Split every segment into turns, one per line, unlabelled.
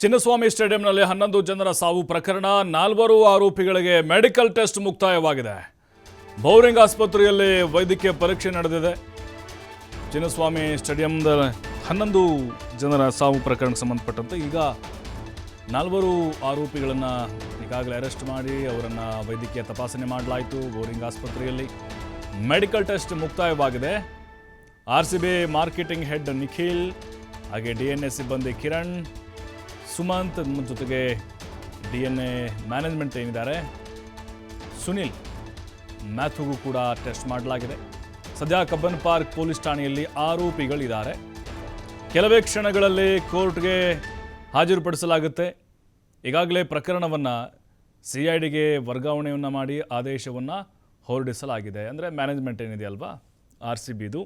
ಚಿನ್ನಸ್ವಾಮಿ ಸ್ಟೇಡಿಯಂನಲ್ಲಿ 11 ಜನರ ಸಾವು ಪ್ರಕರಣ 4 ಆರೋಪಿಗಳಿಗೆ ಮೆಡಿಕಲ್ ಟೆಸ್ಟ್ ಮುಕ್ತಾಯವಾಗಿದೆ. ಬೌರಿಂಗ್ ಆಸ್ಪತ್ರೆಯಲ್ಲಿ ವೈದ್ಯಕೀಯ ಪರೀಕ್ಷೆ ನಡೆದಿದೆ. ಚಿನ್ನಸ್ವಾಮಿ ಸ್ಟೇಡಿಯಂದ 11 ಜನರ ಸಾವು ಪ್ರಕರಣಕ್ಕೆ ಸಂಬಂಧಪಟ್ಟಂತೆ ಈಗ 4 ಆರೋಪಿಗಳನ್ನು ಈಗಾಗಲೇ ಅರೆಸ್ಟ್ ಮಾಡಿ ಅವರನ್ನು ವೈದ್ಯಕೀಯ ತಪಾಸಣೆ ಮಾಡಲಾಯಿತು. ಬೌರಿಂಗ್ ಆಸ್ಪತ್ರೆಯಲ್ಲಿ ಮೆಡಿಕಲ್ ಟೆಸ್ಟ್ ಮುಕ್ತಾಯವಾಗಿದೆ. RCB ಮಾರ್ಕೆಟಿಂಗ್ ಹೆಡ್ ನಿಖಿಲ್, ಹಾಗೆ DNA ಸಿಬ್ಬಂದಿ ಕಿರಣ್, ಸುಮಂತ್ ಜೊತೆಗೆ DNA ಮ್ಯಾನೇಜ್ಮೆಂಟ್ ಏನಿದ್ದಾರೆ ಸುನಿಲ್ ಮ್ಯಾಥ್ಯೂಗೂ ಕೂಡ ಟೆಸ್ಟ್ ಮಾಡಲಾಗಿದೆ. ಸದ್ಯ ಕಬ್ಬನ್ ಪಾರ್ಕ್ ಪೊಲೀಸ್ ಠಾಣೆಯಲ್ಲಿ ಆರೋಪಿಗಳಿದ್ದಾರೆ. ಕೆಲವೇ ಕ್ಷಣಗಳಲ್ಲಿ ಕೋರ್ಟ್ಗೆ ಹಾಜರುಪಡಿಸಲಾಗುತ್ತೆ. ಈಗಾಗಲೇ ಪ್ರಕರಣವನ್ನು CIDಗೆ ವರ್ಗಾವಣೆಯನ್ನು ಮಾಡಿ ಆದೇಶವನ್ನು ಹೊರಡಿಸಲಾಗಿದೆ. ಅಂದರೆ ಮ್ಯಾನೇಜ್ಮೆಂಟ್ ಏನಿದೆಯಲ್ವಾ RCBದು,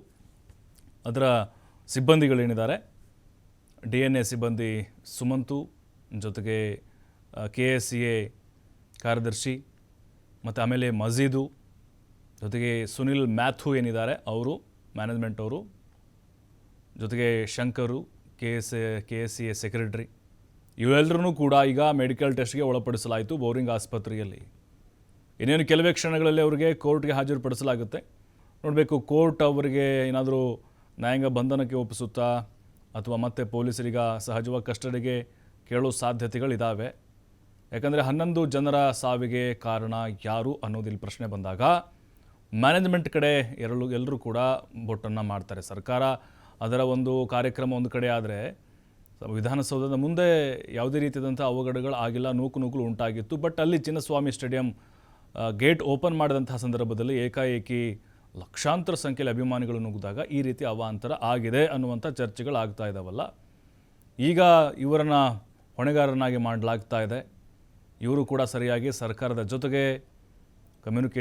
ಅದರ ಸಿಬ್ಬಂದಿಗಳೇನಿದ್ದಾರೆ DNA ಸಿಬ್ಬಂದಿ ಸುಮಂತು ಜೊತೆಗೆ KSCA ಕಾರ್ಯದರ್ಶಿ ಮತ್ತು ಆಮೇಲೆ ಮಜೀದು ಜೊತೆಗೆ ಸುನಿಲ್ ಮ್ಯಾಥ್ಯೂ ಏನಿದ್ದಾರೆ ಅವರು ಮ್ಯಾನೇಜ್ಮೆಂಟ್ ಅವರು, ಜೊತೆಗೆ ಶಂಕರು KSCA ಸೆಕ್ರೆಟರಿ, ಇವೆಲ್ಲರೂ ಕೂಡ ಈಗ ಮೆಡಿಕಲ್ ಟೆಸ್ಟ್ಗೆ ಒಳಪಡಿಸಲಾಯಿತು ಬೌರಿಂಗ್ ಆಸ್ಪತ್ರೆಯಲ್ಲಿ. ಇನ್ನೇನು ಕೆಲವೇ ಕ್ಷಣಗಳಲ್ಲಿ ಅವರಿಗೆ ಕೋರ್ಟ್ಗೆ ಹಾಜರುಪಡಿಸಲಾಗುತ್ತೆ. ನೋಡಬೇಕು ಕೋರ್ಟ್ ಅವರಿಗೆ ಏನಾದರೂ ನ್ಯಾಯಾಂಗ ಬಂಧನಕ್ಕೆ ಒಪ್ಪಿಸುತ್ತಾ ಅಥವಾ ಮತ್ತೆ ಪೊಲೀಸರಿಗ ಸಹಜವಾಗಿ ಕಸ್ಟಡಿಗೆ ಕೇಳೋ ಸಾಧ್ಯತೆಗಳಿದ್ದಾವೆ. ಯಾಕಂದರೆ 11 ಜನರ ಸಾವಿಗೆ ಕಾರಣ ಯಾರು ಅನ್ನೋದಿಲ್ಲಿ ಪ್ರಶ್ನೆ ಬಂದಾಗ ಮ್ಯಾನೇಜ್ಮೆಂಟ್ ಕಡೆ ಎಲ್ಲರೂ ಕೂಡ ಬೊಟ್ಟನ್ನು ಮಾಡ್ತಾರೆ. ಸರ್ಕಾರ ಅದರ ಒಂದು ಕಾರ್ಯಕ್ರಮ ಒಂದು ಕಡೆ ಆದರೆ ವಿಧಾನಸೌಧದ ಮುಂದೆ ಯಾವುದೇ ರೀತಿಯಾದಂಥ ಅವಘಡಗಳು ಆಗಿಲ್ಲ, ನೂಕುನುಗ್ಗಲು ಉಂಟಾಗಿತ್ತು. ಬಟ್ ಅಲ್ಲಿ ಚಿನ್ನಸ್ವಾಮಿ ಸ್ಟೇಡಿಯಂ ಗೇಟ್ ಓಪನ್ ಮಾಡಿದಂತಹ ಸಂದರ್ಭದಲ್ಲಿ ಏಕಾಏಕಿ ಲಕ್ಷಾಂತರ ಸಂಖ್ಯೆಯಲ್ಲಿ ಅಭಿಮಾನಿಗಳು ನುಗ್ಗಿದಾಗ ಈ ರೀತಿ ಅವಾಂತರ ಆಗಿದೆ ಅನ್ನುವಂಥ ಚರ್ಚೆಗಳಾಗ್ತಾ ಇದ್ದಾವಲ್ಲ. ಈಗ ಇವರನ್ನು ಹೊಣೆಗಾರನಾಗಿ ಮಾಡಲಾಗ್ತಾ ಇದೆ. ಇವರು ಕೂಡ ಸರಿಯಾಗಿ ಸರ್ಕಾರದ ಜೊತೆಗೆ ಕಮ್ಯುನಿಕೇಷನ್